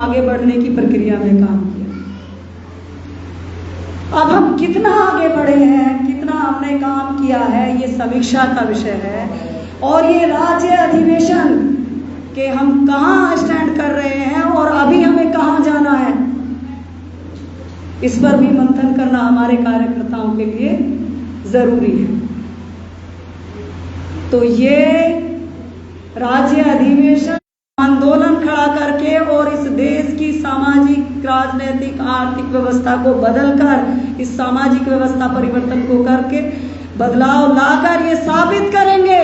आगे बढ़ने की प्रक्रिया में काम किया। अब हम कितना आगे बढ़े हैं, कितना हमने काम किया है, ये समीक्षा का विषय है। और ये राज्य अधिवेशन के हम कहाँ स्टैंड कर रहे हैं और अभी हमें कहाँ जाना है, इस पर भी मंथन करना हमारे कार्यकर्ताओं के लिए जरूरी है। तो ये राज्य अधिवेशन आंदोलन खड़ा करके और इस देश की सामाजिक, राजनीतिक, आर्थिक व्यवस्था को बदलकर, इस सामाजिक व्यवस्था परिवर्तन को करके बदलाव लाकर ये साबित करेंगे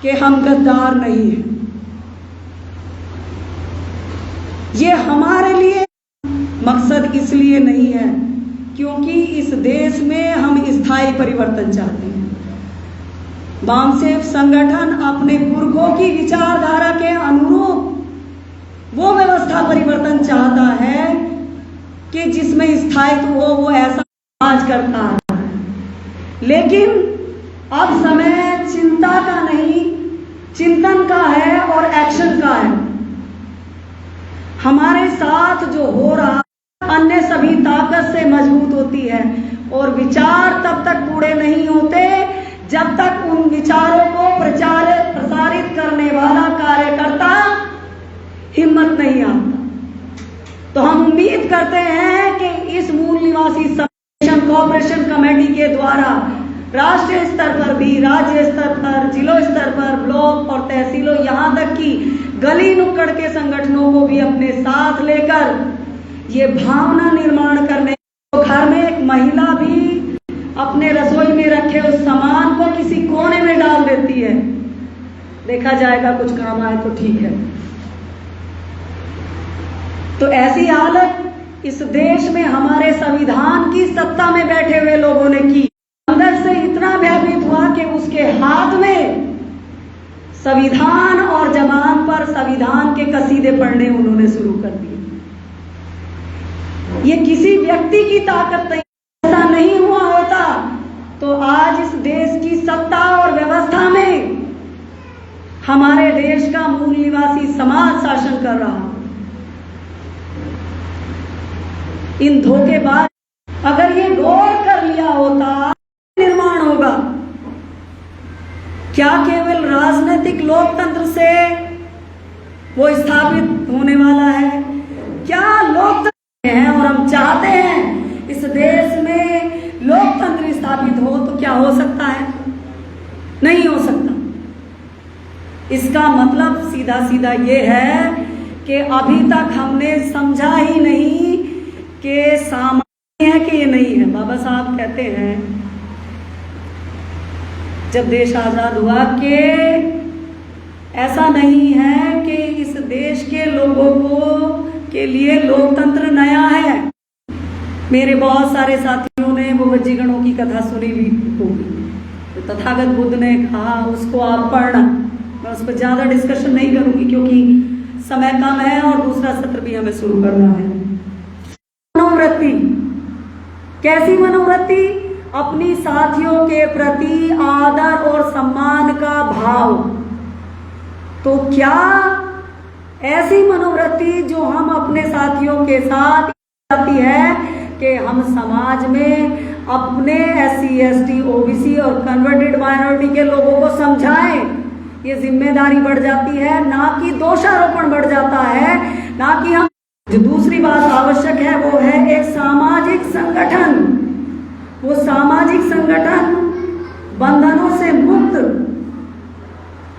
कि हम गद्दार नहीं हैं। ये हमारे लिए मकसद इसलिए नहीं है क्योंकि इस देश में हम स्थायी परिवर्तन चाहते हैं। वामसेफ संगठन अपने पुरखों की विचारधारा के अनुरूप वो व्यवस्था परिवर्तन चाहता है कि जिसमें स्थायित्व हो, वो ऐसा समाज करता है। लेकिन अब समय चिंता का नहीं, चिंतन का है और एक्शन का है। हमारे साथ जो हो रहा अन्य सभी ताकत से मजबूत होती है और विचार तब तक पूरे नहीं होते जब तक उन विचारों को प्रसारित करने वाला कार्यकर्ता हिम्मत नहीं आता। तो हम उम्मीद करते हैं कि इस मूल निवासी सम्मेलन कोऑपरेशन कमेटी के द्वारा राष्ट्रीय स्तर पर भी, राज्य स्तर पर, जिलों स्तर पर, ब्लॉक और तहसीलों, यहाँ तक कि गली नुक्कड़ के संगठनों को भी अपने साथ लेकर ये भावना निर्माण करने, तो घर में एक महिला भी अपने रसोई में रखे उस सामान को किसी कोने में डाल देती है, देखा जाएगा कुछ काम आए तो ठीक है। तो ऐसी हालत इस देश में हमारे संविधान की सत्ता में बैठे हुए लोगों ने की। अंदर से इतना भयभीत हुआ कि उसके हाथ में संविधान और जबान पर संविधान के कसीदे पढ़ने उन्होंने शुरू कर दिए। ये किसी व्यक्ति की ताकत नहीं, ऐसा नहीं हुआ होता तो आज इस देश की सत्ता और व्यवस्था में हमारे देश का मूल निवासी समाज शासन कर रहा। इन धोखेबाज, अगर ये गौर कर लिया होता, निर्माण होगा क्या केवल राजनीतिक लोकतंत्र से वो स्थापित होने वाला है? क्या लोकतंत्र है और हम चाहते हैं इस देश में लोकतंत्र स्थापित हो तो क्या हो सकता है? नहीं हो सकता। इसका मतलब सीधा सीधा ये है कि अभी तक हमने समझा ही नहीं कि सामान्य है कि ये नहीं है। बाबा साहब कहते हैं जब देश आजाद हुआ कि ऐसा नहीं है कि इस देश के लोगों को के लिए लोकतंत्र नया है। मेरे बहुत सारे साथियों ने वो वज्जीगणों की कथा सुनी भी होगी, तो तथागत बुद्ध ने कहा उसको आप पढ़ना। मैं उस पर ज्यादा डिस्कशन नहीं करूंगी क्योंकि समय कम है और दूसरा सत्र भी हमें शुरू करना है। मनोवृत्ति, कैसी मनोवृत्ति? अपनी साथियों के प्रति आदर और सम्मान का भाव। तो क्या ऐसी मनोवृत्ति जो हम अपने साथियों के साथ आती है कि हम समाज में अपने SC, ST, OBC और कन्वर्टेड माइनॉरिटी के लोगों को समझाएं, ये जिम्मेदारी बढ़ जाती है, ना कि दोषारोपण बढ़ जाता है, ना कि हम। जो दूसरी बात आवश्यक है वो है एक सामाजिक संगठन। वो सामाजिक संगठन बंधनों से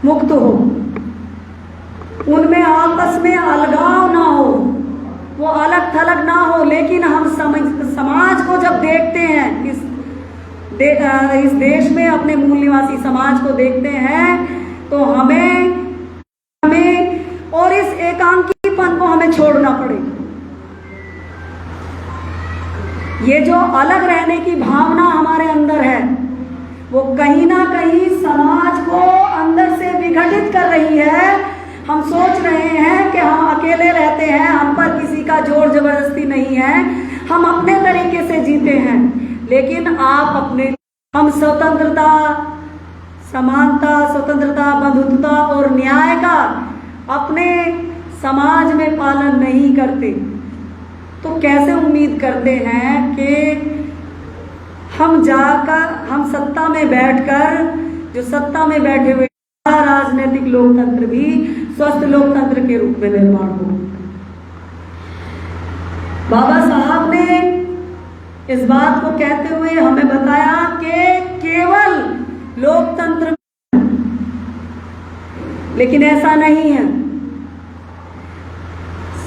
मुक्त हो, उनमें आपस में अलगाव ना हो, वो अलग थलग ना हो। लेकिन हम समाज को जब देखते हैं, इस देश में अपने मूल निवासी समाज को देखते हैं तो हमें और इस एकांकीपन को हमें छोड़ना पड़ेगा। ये जो अलग रहने की भावना हमारे अंदर है वो कहीं ना कहीं समाज को अंदर से विघटित कर रही है। हम सोच रहे हैं कि हम अकेले रहते हैं, हम पर किसी का जोर जबरदस्ती नहीं है, हम अपने तरीके से जीते हैं। लेकिन हम स्वतंत्रता, समानता, स्वतंत्रता, बंधुत्वता और न्याय का अपने समाज में पालन नहीं करते, तो कैसे उम्मीद करते हैं कि हम सत्ता में बैठकर, जो सत्ता में बैठे हुए राजनीतिक लोकतंत्र भी स्वस्थ लोकतंत्र के रूप में निर्माण हो। बाबा साहब ने इस बात को कहते हुए हमें बताया कि केवल लोकतंत्र, लेकिन ऐसा नहीं है।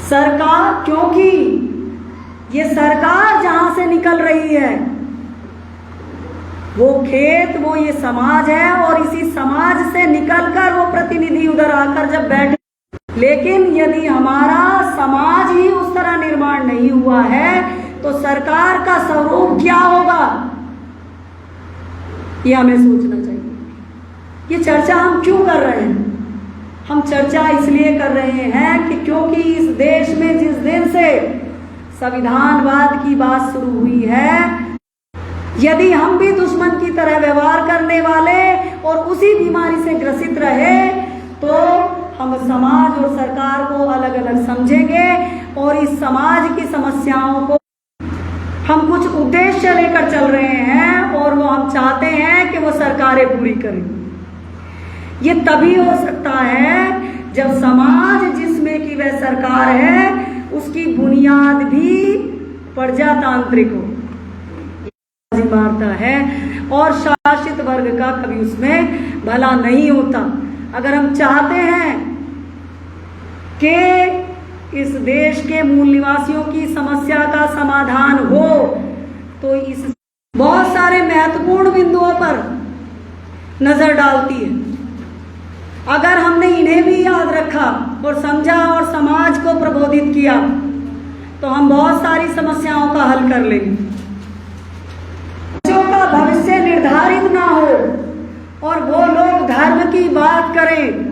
सरकार, क्योंकि ये सरकार जहां से निकल रही है वो खेत, वो ये समाज है, और इसी समाज से निकलकर वो प्रतिनिधि उधर आकर जब बैठे, लेकिन यदि हमारा समाज ही उस तरह निर्माण नहीं हुआ है तो सरकार का स्वरूप क्या होगा, ये हमें सोचना चाहिए। ये चर्चा हम क्यों कर रहे हैं? हम चर्चा इसलिए कर रहे हैं कि क्योंकि इस देश में जिस दिन से संविधानवाद की बात शुरू हुई है, यदि हम भी दुश्मन की तरह व्यवहार करने वाले और उसी बीमारी से ग्रसित रहे तो हम समाज और सरकार को अलग अलग समझेंगे, और इस समाज की समस्याओं को हम कुछ उद्देश्य लेकर चल रहे हैं और वो हम चाहते हैं कि वो सरकारें पूरी करें। ये तभी हो सकता है जब समाज जिसमें की वह सरकार है उसकी बुनियाद भी प्रजातांत्रिक हो, मारता है, और शासित वर्ग का कभी उसमें भला नहीं होता। अगर हम चाहते हैं कि इस देश के मूल निवासियों की समस्या का समाधान हो तो इस बहुत सारे महत्वपूर्ण बिंदुओं पर नजर डालती है। अगर हमने इन्हें भी याद रखा और समझा और समाज को प्रबोधित किया तो हम बहुत सारी समस्याओं का हल कर लेंगे। बच्चों का भविष्य निर्धारित ना हो और वो लोग धर्म की बात करें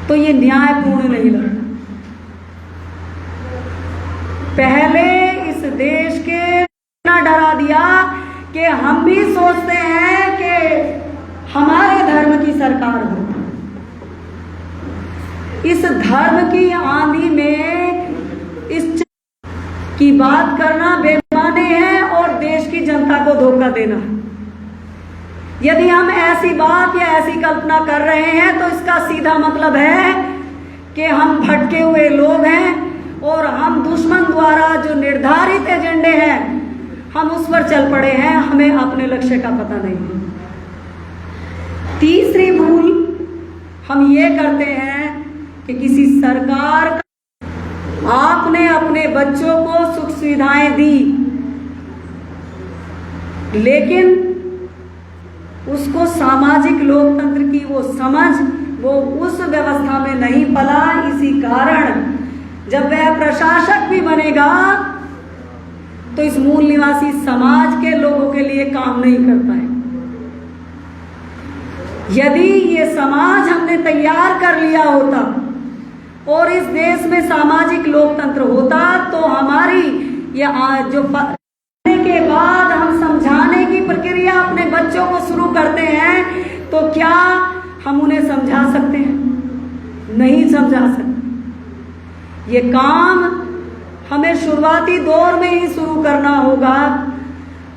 तो ये न्यायपूर्ण नहीं लगता। पहले इस देश के इतना डरा दिया कि हम भी सोचते हैं कि हमारे धर्म की सरकार हो। इस धर्म की आंधी में इस की बात करना बेईमानी है और देश की जनता को धोखा देना। यदि हम ऐसी बात या ऐसी कल्पना कर रहे हैं तो इसका सीधा मतलब है कि हम भटके हुए लोग हैं और हम दुश्मन द्वारा जो निर्धारित एजेंडे हैं हम उस पर चल पड़े हैं, हमें अपने लक्ष्य का पता नहीं है। तीसरी भूल हम ये करते हैं कि किसी सरकार, आपने अपने बच्चों को सुख सुविधाएं दी लेकिन उसको सामाजिक लोकतंत्र की वो समझ, वो उस व्यवस्था में नहीं पला। इसी कारण जब वह प्रशासक भी बनेगा तो इस मूल निवासी समाज के लोगों के लिए काम नहीं कर पाए। यदि ये समाज हमने तैयार कर लिया होता और इस देश में सामाजिक लोकतंत्र होता तो हमारी ये जो के बाद हम समझाने की प्रक्रिया अपने बच्चों को शुरू करते हैं तो क्या हम उन्हें समझा सकते हैं? नहीं समझा सकते। ये काम हमें शुरुआती दौर में ही शुरू करना होगा,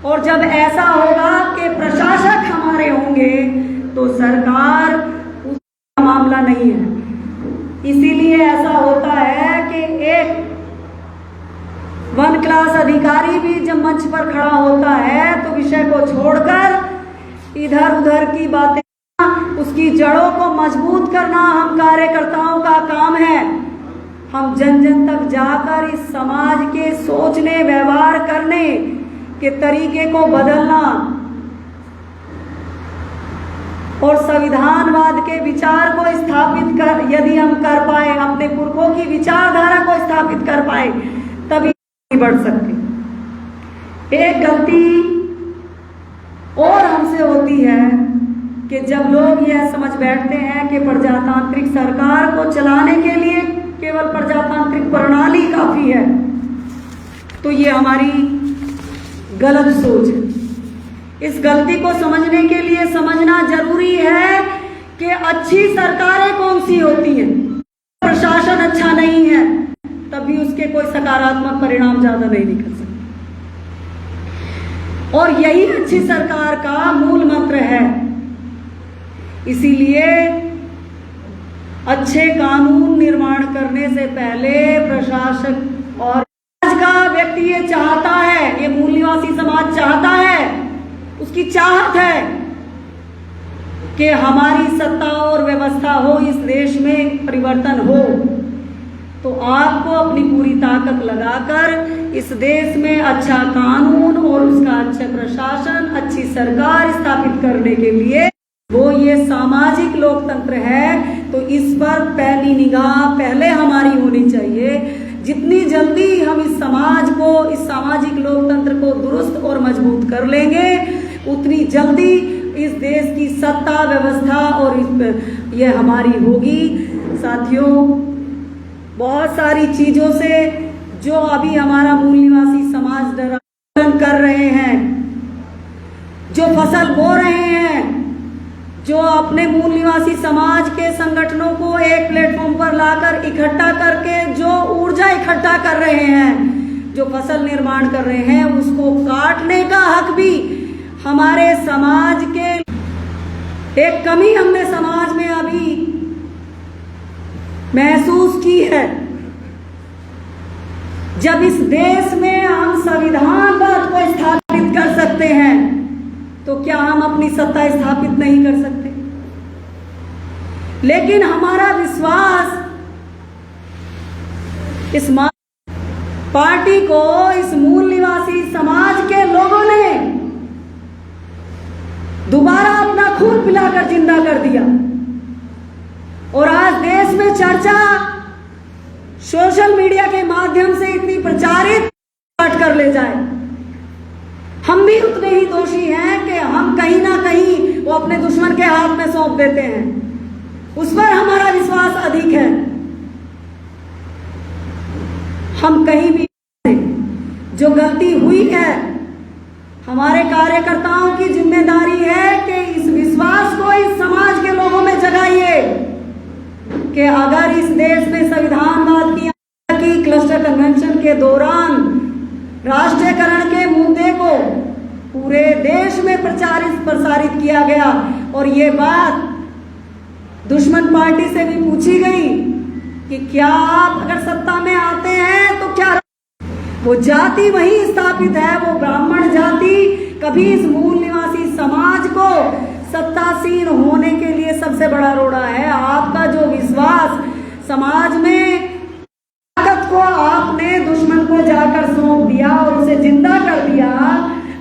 और जब ऐसा होगा कि प्रशासक हमारे होंगे तो सरकार उसका मामला नहीं है। इसीलिए ऐसा होता है कि एक वन क्लास अधिकारी भी जब मंच पर खड़ा होता है तो विषय को छोड़कर इधर उधर की बातें, उसकी जड़ों को मजबूत करना हम कार्यकर्ताओं का काम है। हम जन जन तक जाकर इस समाज के सोचने, व्यवहार करने के तरीके को बदलना और संविधानवाद के विचार को स्थापित कर, यदि हम कर पाए, अपने पुरखों की विचारधारा को स्थापित कर पाए, तभी बढ़ सकते। एक गलती और हमसे होती है कि जब लोग यह समझ बैठते हैं कि प्रजातांत्रिक सरकार को चलाने के लिए केवल प्रजातांत्रिक प्रणाली काफी है, तो ये हमारी गलत सोच है। इस गलती को समझने के लिए समझना जरूरी है कि अच्छी सरकारें कौन सी होती हैं। प्रशासन अच्छा नहीं है तब भी उसके कोई सकारात्मक परिणाम ज्यादा नहीं निकल सकते। और यही अच्छी सरकार का मूल मंत्र है। इसीलिए अच्छे कानून निर्माण करने से पहले प्रशासक और समाज का व्यक्ति ये चाहता है, ये मूल निवासी समाज चाहता है, उसकी चाहत है कि हमारी सत्ता और व्यवस्था हो, इस देश में परिवर्तन हो। तो आपको अपनी पूरी ताकत लगाकर इस देश में अच्छा कानून और उसका अच्छा प्रशासन, अच्छी सरकार स्थापित करने के लिए वो ये सामाजिक लोकतंत्र है, तो इस पर पहली निगाह पहले हमारी होनी चाहिए। जितनी जल्दी हम इस समाज को, इस सामाजिक लोकतंत्र को दुरुस्त और मजबूत कर लेंगे, उतनी जल्दी इस देश की सत्ता व्यवस्था और ये हमारी होगी। साथियों, बहुत सारी चीजों से जो अभी हमारा मूल निवासी समाज डरावन कर रहे हैं, जो फसल बो रहे हैं, जो अपने मूल निवासी समाज के संगठनों को एक प्लेटफॉर्म पर लाकर इकट्ठा करके जो ऊर्जा इकट्ठा कर रहे हैं, जो फसल निर्माण कर रहे हैं, उसको काटने का हक भी हमारे समाज के एक कमी हमने समाज में अभी महसूस की है। जब इस देश में हम संविधानवाद को स्थापित कर सकते हैं, तो क्या हम अपनी सत्ता स्थापित नहीं कर सकते? लेकिन हमारा विश्वास इस पार्टी को, इस मूल निवासी समाज के लोगों ने दोबारा अपना खून पिलाकर जिंदा कर दिया। और आज देश में चर्चा सोशल मीडिया के माध्यम से इतनी प्रचारित कर ले जाए, हम भी उतने ही दोषी हैं कि हम कहीं ना कहीं वो अपने दुश्मन के हाथ में सौंप देते हैं। उस पर हमारा विश्वास अधिक है। हम कहीं भी जो गलती हुई है, हमारे कार्यकर्ताओं की जिम्मेदारी है कि इस विश्वास को इस समाज के लोगों में जगाइए कि अगर इस देश में संविधानवाद की क्लस्टर कन्वेंशन के दौरान राष्ट्रीयकरण के मुद्दे को पूरे देश में प्रसारित किया गया और ये बात दुश्मन पार्टी से भी पूछी गई कि क्या आप अगर सत्ता में आते हैं तो क्या वो जाति वही स्थापित है, वो ब्राह्मण जाति कभी इस मूल निवासी समाज को सत्तासीन होने के लिए सबसे बड़ा रोड़ा है। आपका जो विश्वास समाज में ताकत को आपने दुश्मन को जाकर सौंप दिया और उसे जिंदा कर दिया।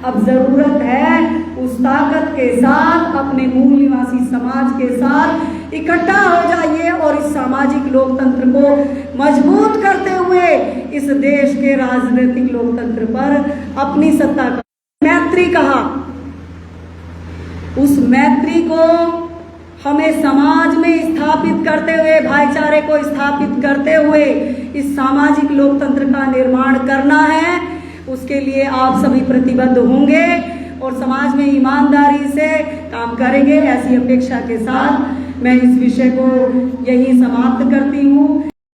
अब जरूरत है उस ताकत के साथ अपने मूल निवासी समाज के साथ इकट्ठा हो जाइए और इस सामाजिक लोकतंत्र को मजबूत करते हुए इस देश के राजनीतिक लोकतंत्र पर अपनी सत्ता का मैत्री कहा, उस मैत्री को हमें समाज में स्थापित करते हुए, भाईचारे को स्थापित करते हुए इस सामाजिक लोकतंत्र का निर्माण करना है। उसके लिए आप सभी प्रतिबद्ध होंगे और समाज में ईमानदारी से काम करेंगे, ऐसी अपेक्षा के साथ मैं इस विषय को यहीं समाप्त करती हूँ।